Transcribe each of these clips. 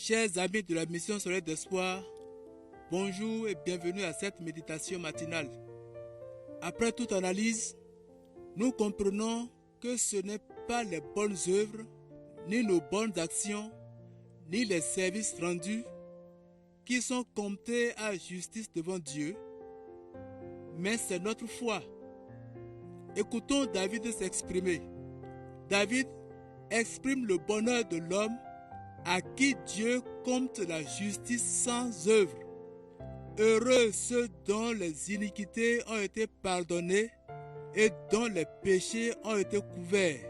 Chers amis de la mission solaire d'espoir, bonjour et bienvenue à cette méditation matinale. Après toute analyse, nous comprenons que ce n'est pas les bonnes œuvres, ni nos bonnes actions, ni les services rendus qui sont comptés à justice devant Dieu, mais c'est notre foi. Écoutons David s'exprimer. David exprime le bonheur de l'homme à qui Dieu compte la justice sans œuvre. Heureux ceux dont les iniquités ont été pardonnées et dont les péchés ont été couverts.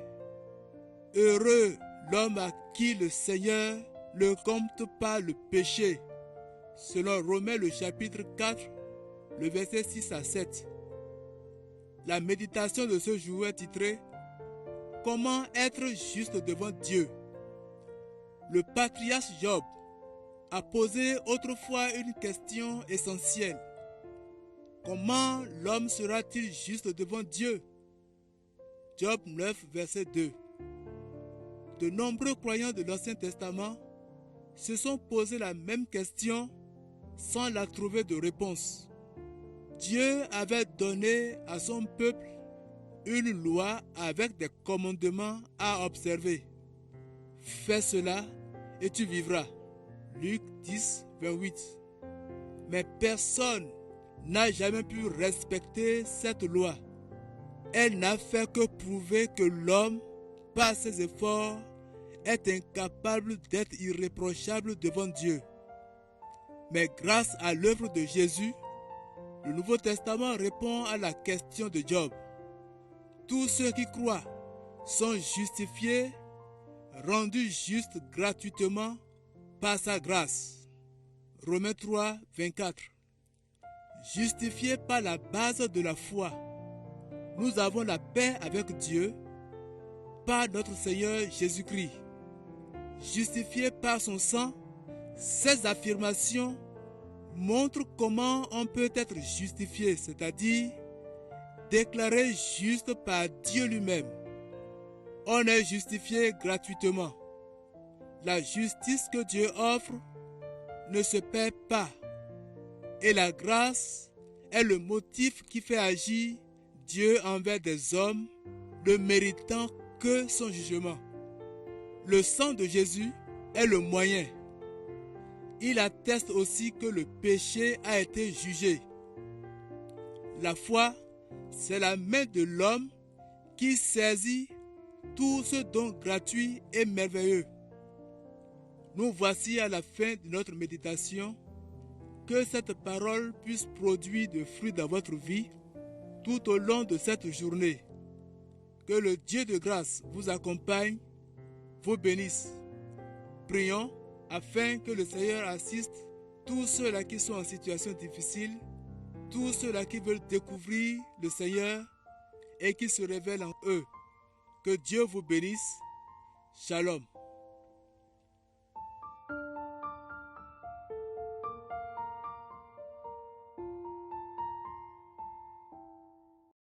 Heureux l'homme à qui le Seigneur ne compte pas le péché. Selon Romains le chapitre 4, le verset 6 à 7. La méditation de ce jour est titrée « Comment être juste devant Dieu ?» Le patriarche Job a posé autrefois une question essentielle. Comment l'homme sera-t-il juste devant Dieu? Job 9, verset 2. De nombreux croyants de l'Ancien Testament se sont posé la même question sans la trouver de réponse. Dieu avait donné à son peuple une loi avec des commandements à observer. Fais cela et tu vivras. Luc 10, 28. Mais personne n'a jamais pu respecter cette loi. Elle n'a fait que prouver que l'homme, par ses efforts, est incapable d'être irréprochable devant Dieu. Mais grâce à l'œuvre de Jésus, le Nouveau Testament répond à la question de Job. Tous ceux qui croient sont justifiés, rendus justes gratuitement par sa grâce. Romains 3, 24. Justifiés par la base de la foi, nous avons la paix avec Dieu par notre Seigneur Jésus-Christ. Justifiés par son sang, ces affirmations montrent comment on peut être justifié, c'est-à-dire déclaré juste par Dieu lui-même. On est justifié gratuitement. La justice que Dieu offre ne se perd pas. Et la grâce est le motif qui fait agir Dieu envers des hommes, ne méritant que son jugement. Le sang de Jésus est le moyen. Il atteste aussi que le péché a été jugé. La foi, c'est la main de l'homme qui saisit tout ce don gratuit et merveilleux. Nous voici à la fin de notre méditation. Que cette parole puisse produire des fruits dans votre vie tout au long de cette journée. Que le Dieu de grâce vous accompagne, vous bénisse. Prions afin que le Seigneur assiste tous ceux-là qui sont en situation difficile, tous ceux-là qui veulent découvrir le Seigneur et qui se révèlent en eux. Que Dieu vous bénisse. Shalom.